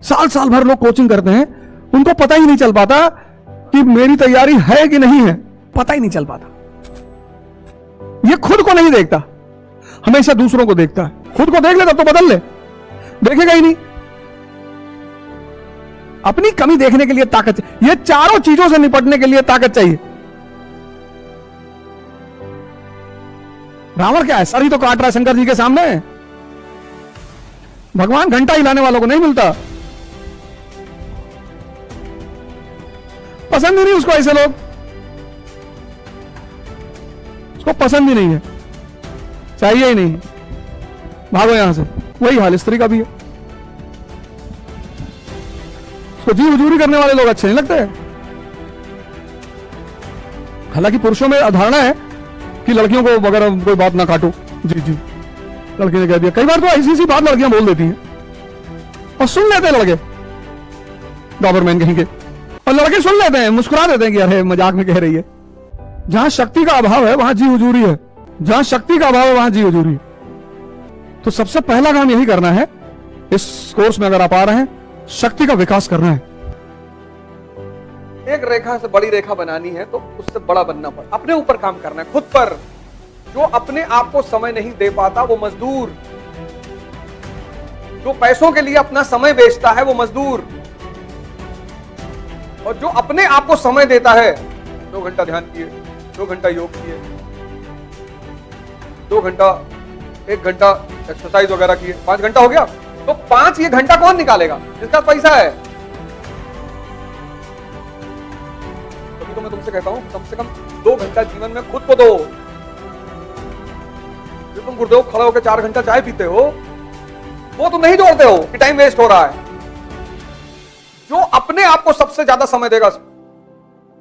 साल साल भर लोग कोचिंग करते हैं, उनको पता ही नहीं चल पाता कि मेरी तैयारी है कि नहीं है, पता ही नहीं चल पाता। ये खुद को नहीं देखता, हमेशा दूसरों को देखता है। खुद को देख ले तब तो बदल ले, देखेगा ही नहीं। अपनी कमी देखने के लिए ताकत चाहिए। ये चारों चीजों से निपटने के लिए ताकत चाहिए। रावण क्या है, सर ही तो काट रहा है शंकर जी के सामने। भगवान घंटा हिलाने वालों को नहीं मिलता। पसंद ही नहीं उसको, ऐसे लोग उसको पसंद ही नहीं है, चाहिए ही नहीं, भागो यहां से। वही हाल स्त्री का भी है। उसको जी हुजूरी करने वाले लोग अच्छे नहीं लगते। हालांकि पुरुषों में अधारणा है कि लड़कियों को अगर कोई बात ना काटो, जी जी लड़की ने कह दिया। कई बार तो ऐसी सी बात लड़कियां बोल देती हैं और सुन लेते हैं लड़के, डॉबरमैन कहीं के, और लड़के सुन लेते हैं, मुस्कुरा देते हैं कि अरे मजाक में कह रही है। जहां शक्ति का अभाव है वहां जी हुजूरी है, जहां शक्ति का अभाव है वहां जी हुजूरी है। तो सबसे पहला काम यही करना है, इस कोर्स में अगर आप आ रहे हैं, शक्ति का विकास करना है। एक रेखा से बड़ी रेखा बनानी है तो उससे बड़ा बनना पड़े। अपने ऊपर काम करना है, खुद पर। जो अपने आप को समय नहीं दे पाता वो मजदूर, जो पैसों के लिए अपना समय बेचता है वो मजदूर, और जो अपने आप को समय देता है, 2 घंटा ध्यान किए, 2 घंटा योग किए, 2 घंटा 1 घंटा एक्सरसाइज वगैरह किए, 5 घंटा हो गया, तो 5 ये घंटा कौन निकालेगा जिसका पैसा है? तभी तो मैं तुमसे कहता हूं कम से कम 2 घंटा जीवन में खुद को दो। जो तुम गुरुदेव खड़े होकर 4 घंटा चाय पीते हो, वो तुम नहीं जोड़ते हो कि टाइम वेस्ट हो रहा है। जो अपने आप को सबसे ज्यादा समय देगा,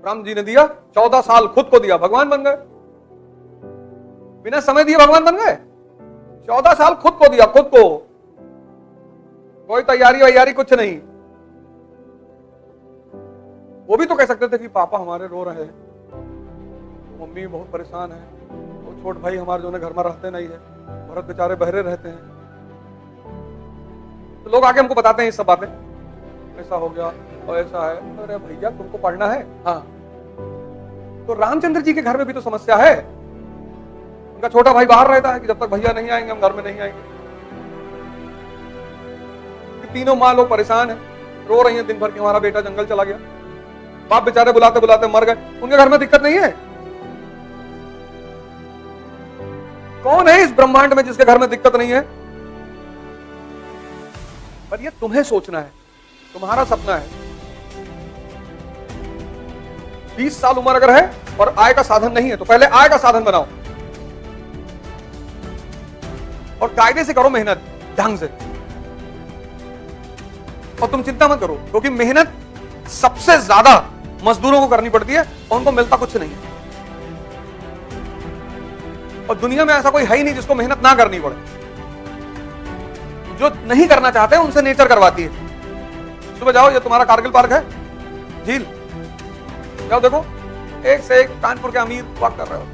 राम जी ने दिया 14 साल खुद को दिया, भगवान बन गए। बिना समय दिए भगवान बन गए? 14 साल खुद को दिया, खुद को। कोई तैयारी वैयारी कुछ नहीं। वो भी तो कह सकते थे कि पापा हमारे रो रहे हैं, मम्मी बहुत परेशान है, वो छोट भाई हमारे जो घर में रहते नहीं है, भरत बेचारे बहरे रहते हैं। तो लोग आके हमको बताते हैं ये सब बातें, ऐसा हो गया और ऐसा है। अरे भैया तुमको पढ़ना है? हाँ। तो रामचंद्र जी के घर में भी तो समस्या है। उनका छोटा भाई बाहर रहता है कि जब तक भैया नहीं आएंगे हम घर में नहीं आएंगे। तीनों माँ लोग परेशान हैं, रो रही हैं दिन भर कि हमारा बेटा जंगल चला गया। बाप बेचारे बुलाते बुलाते मर गए। उनके घर में दिक्कत नहीं है? कौन है इस ब्रह्मांड में जिसके घर में दिक्कत नहीं है? पर ये तुम्हें सोचना है, तुम्हारा सपना है। 20 साल उम्र अगर है और आय का साधन नहीं है तो पहले आय का साधन बनाओ और कायदे से करो मेहनत, ढंग से। और तुम चिंता मत करो, क्योंकि मेहनत सबसे ज्यादा मजदूरों को करनी पड़ती है और उनको मिलता कुछ नहीं है। और दुनिया में ऐसा कोई है ही नहीं जिसको मेहनत ना करनी पड़े। जो नहीं करना चाहते हैं उनसे नेचर करवाती है। सुबह जाओ, ये तुम्हारा कारगिल पार्क है, झील, जाओ देखो, एक से एक कानपुर के अमीर वॉक कर रहे हो।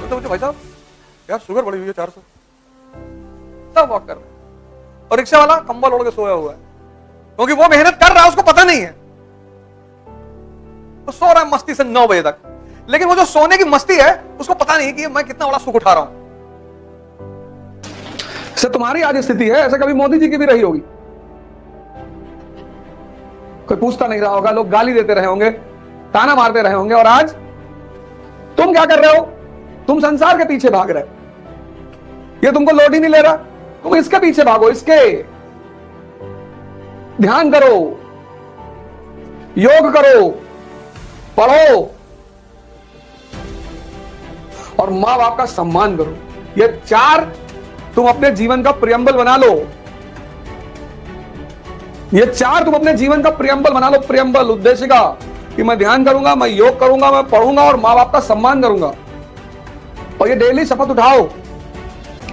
तो भाई साहब यार शुगर बढ़ी हुई है 400, सब वॉक कर रहे हैं। और रिक्शा वाला कंबल ओढ़ के सोया हुआ है, क्योंकि वो मेहनत कर रहा है, उसको पता नहीं है। तो सो रहा है मस्ती से 9 बजे तक, लेकिन वो जो सोने की मस्ती है उसको पता नहीं कि मैं कितना बड़ा सुख उठा रहा हूं। से तुम्हारी आज स्थिति है, ऐसे कभी मोदी जी की भी रही होगी। कोई पूछता नहीं रहा होगा, लोग गाली देते रहे होंगे, ताना मारते रहे होंगे, और आज तुम क्या कर रहे हो? तुम संसार के पीछे भाग रहे हो। ये तुमको लोड ही नहीं ले रहा, तुम इसके पीछे भागो, इसके। ध्यान करो, योग करो, पढ़ो और मां बाप का सम्मान करो। ये 4 तुम अपने जीवन का प्रियम्बल बना लो। ये 4 तुम अपने जीवन का प्रियम्बल बना लो। प्रियम्बल, उद्देशिका, कि मैं ध्यान करूंगा, मैं योग करूंगा, मैं पढ़ूंगा और मां बाप का सम्मान करूंगा। और ये डेली शपथ उठाओ।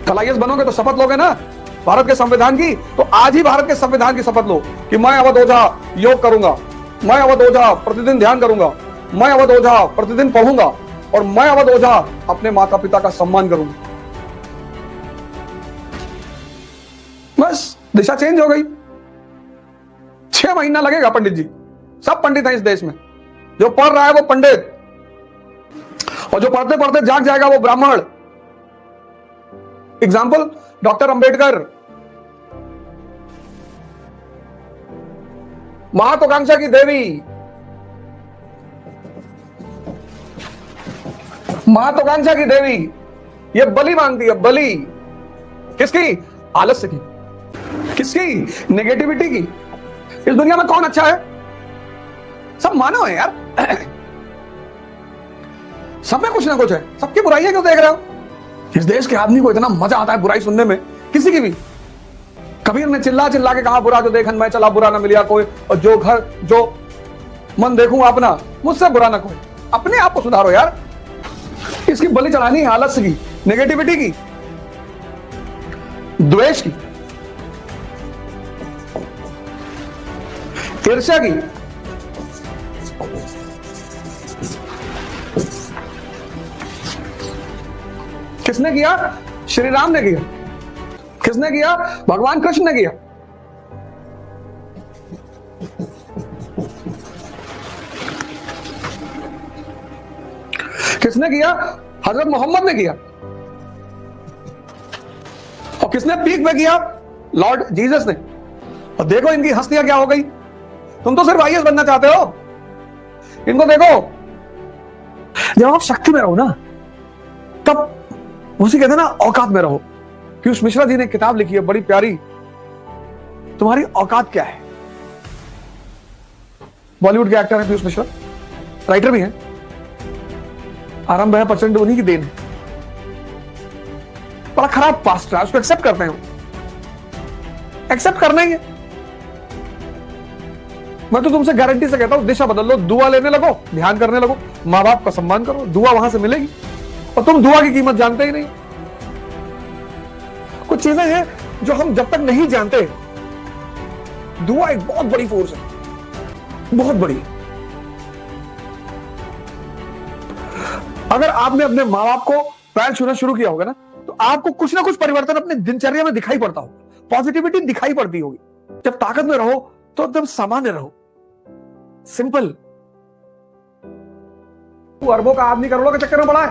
कल IAS बनोगे तो शपथ लोगे ना भारत के संविधान की, तो आज ही भारत के संविधान की शपथ लो कि मैं अवध ओझा योग करूंगा, मैं अवध ओझा प्रतिदिन ध्यान करूंगा, मैं अवध ओझा प्रतिदिन पढ़ूंगा और मैं अवध ओझा अपने माता पिता का सम्मान करूंगा। बस दिशा चेंज हो गई। 6 महीना लगेगा पंडित जी। सब पंडित हैं इस देश में, जो पढ़ रहा है वो पंडित, और जो पढ़ते पढ़ते जाग जाएगा वो ब्राह्मण। एग्जाम्पल डॉक्टर अंबेडकर, महत्वाकांक्षा की देवी, महत्वाकांक्षा की देवी, ये बलि मांगती है, बलि किसकी? आलस्य की, किसकी? नेगेटिविटी की। इस दुनिया में कौन अच्छा है? सब मानव है यार, सब में कुछ ना कुछ है, सबकी बुराइयां क्यों देख रहे हो? इस देश के आदमी को इतना मजा आता है बुराई सुनने में, किसी की भी। कबीर ने चिल्ला चिल्ला के कहा, बुरा जो देखन मैं चला, बुरा ना मिलिया कोई, और जो घर जो मन देखूंगा अपना, मुझसे बुरा ना कोई। अपने आप को सुधारो यार। इसकी बलि चढ़ानी है आलस्य की, नेगेटिविटी की, द्वेष की, ईर्ष्या की, किसने किया? श्री राम ने किया। किसने किया? भगवान कृष्ण ने किया। किसने किया? हजरत मोहम्मद ने किया। और किसने पीक पे किया? लॉर्ड जीसस ने। और देखो इनकी हस्तियां क्या हो गई। तुम तो सिर्फ आईएएस बनना चाहते हो, इनको देखो। जब आप शक्ति में रहो ना, तब उसी कहते हैं ना, औकात में रहो। पीयूष मिश्रा जी ने किताब लिखी है बड़ी प्यारी, तुम्हारी औकात क्या है। बॉलीवुड के एक्टर है पीयूष मिश्रा, राइटर भी है। आरंभ है प्रचंड उन्हीं की देन है। बड़ा खराब पास्ट है, उसको एक्सेप्ट करते हैं, एक्सेप्ट करना ही है। मैं तो तुमसे गारंटी से कहता हूं, दिशा बदल लो, दुआ लेने लगो, ध्यान करने लगो, मां बाप का सम्मान करो, दुआ वहां से मिलेगी। और तुम दुआ की कीमत जानते ही नहीं। कुछ चीजें हैं जो हम जब तक नहीं जानते, दुआ एक बहुत बड़ी फोर्स है, बहुत बड़ी। अगर आपने अपने मां बाप को पैर छूना शुरू किया होगा ना, तो आपको कुछ ना कुछ परिवर्तन अपने दिनचर्या में दिखाई पड़ता होगा, पॉजिटिविटी दिखाई पड़ती होगी। जब ताकत में रहो तो एकदम सामान्य रहो, सिंपल। तू अरबों का आदमी करोड़ों के चक्कर में पड़ा है।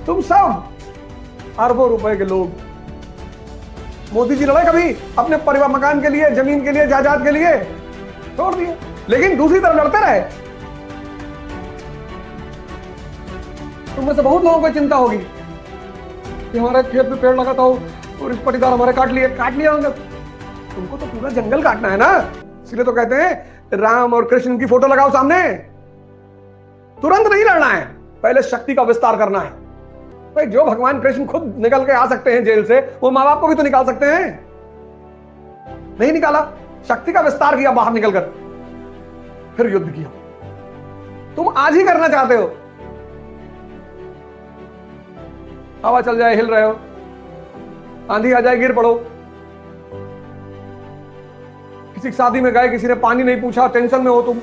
तुम सब अरबों रुपए के लोग। मोदी जी लड़े कभी अपने परिवार, मकान के लिए, जमीन के लिए, जायदाद के लिए? छोड़ दिए। लेकिन दूसरी तरफ लड़ते रहे। तुम में से बहुत लोगों को चिंता होगी कि हमारे खेत में पेड़ लगाता हो और इस पटीदार हमारे काट लिया होंगे। तुमको तो पूरा जंगल काटना है ना, इसलिए तो कहते हैं राम और कृष्ण की फोटो लगाओ सामने। तुरंत नहीं लड़ना है, पहले शक्ति का विस्तार करना है। भाई जो भगवान कृष्ण खुद निकल के आ सकते हैं जेल से, वो मां बाप को भी तो निकाल सकते हैं। नहीं निकाला, शक्ति का विस्तार किया बाहर निकलकर, फिर युद्ध किया। तुम आज ही करना चाहते हो। हवा चल जाए हिल रहे हो, आंधी आ जाए गिर पड़ो। किसी की शादी में गए, किसी ने पानी नहीं पूछा, टेंशन में हो तुम।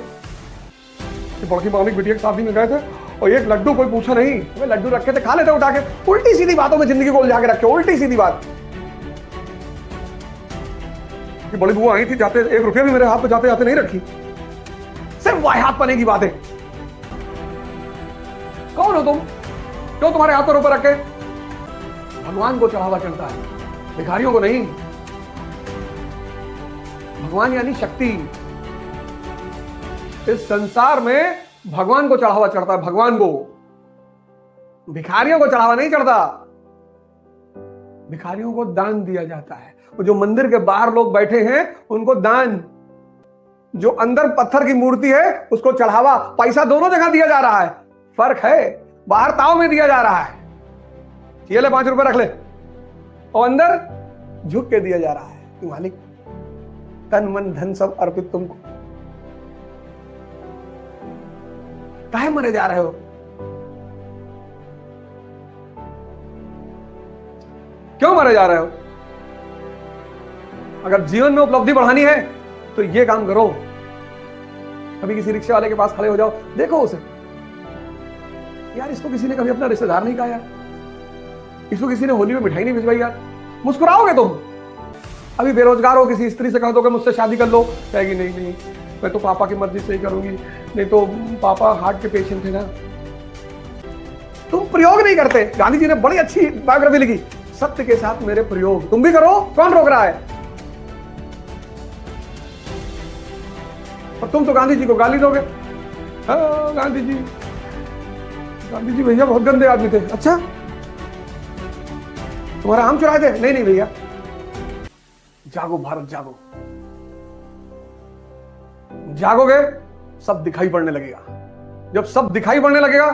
बड़की मामी बिटिया की शादी में गए थे और एक लड्डू कोई पूछा नहीं, वे लड्डू रखे थे, खा लेते उठा के। उल्टी सीधी बातों में जिंदगी को उलझा के रखे, उल्टी सीधी बात। कि बड़ी बुआ आई थी, जाते 1 रुपया भी मेरे हाथ पे जाते जाते नहीं रखी। सिर्फ वाहियात पने की बातें। कौन हो तुम? क्यों तुम्हारे हाथ पर ऊपर रखे? भगवान को चढ़ावा चढ़ता है, भिखारियों को नहीं। भगवान यानी शक्ति। इस संसार में भगवान को चढ़ावा चढ़ता है, भगवान को। भिखारियों को चढ़ावा नहीं चढ़ता। भिखारियों को दान दिया जाता है। वो जो मंदिर के बाहर लोग बैठे हैं उनको दान, जो अंदर पत्थर की मूर्ति है उसको चढ़ावा। पैसा दोनों जगह दिया जा रहा है, फर्क है। बाहर ताव में दिया जा रहा है, ये ले 5 रुपए रख ले, और अंदर झुक के दिया जा रहा है कि मालिक तन मन धन सब अर्पित तुमको। काहे मरे जा रहे हो? क्यों मरे जा रहे हो? अगर जीवन में उपलब्धि बढ़ानी है तो ये काम करो। कभी किसी रिक्शे वाले के पास खड़े हो जाओ, देखो उसे, यार इसको किसी ने कभी अपना रिश्तेदार नहीं कहा यार, इसको किसी ने होली में मिठाई नहीं भिजवाई यार, मुस्कुराओगे तुम। अभी बेरोजगार हो, किसी स्त्री से कह दो कि मुझसे शादी कर लो, कहेगी नहीं नहीं मैं तो पापा की मर्जी से ही करूंगी, नहीं तो पापा हार्ट के पेशेंट थे ना। तुम प्रयोग नहीं करते। गांधी जी ने बड़ी अच्छी बायोग्राफी लिखी, सत्य के साथ मेरे प्रयोग, तुम भी करो, कौन रोक रहा है। और तुम तो गांधी जी को गाली दोगे, गांधी जी भैया बहुत गंदे आदमी थे। अच्छा तुम्हारा आम चुराए थे? नहीं नहीं भैया। जागो भारत जागो, जागोगे सब दिखाई पड़ने लगेगा। जब सब दिखाई पड़ने लगेगा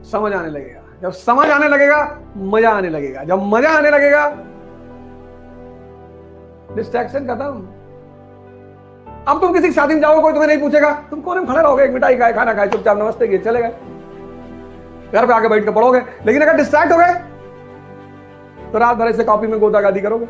समझ आने लगेगा, जब समझ आने लगेगा मजा आने लगेगा, जब मजा आने लगेगा डिस्ट्रैक्शन खत्म। अब तुम किसी शादी में जाओगे, कोई तुम्हें नहीं पूछेगा, तुम कोने में खड़े रहोगे, एक मिठाई खाए, खाना खाए, चुपचाप नमस्ते किए चले गए, घर पे आके बैठ के पढ़ोगे। लेकिन अगर डिस्ट्रैक्ट हो गए तो रात भर ऐसे कॉपी में गोदागादी करोगे।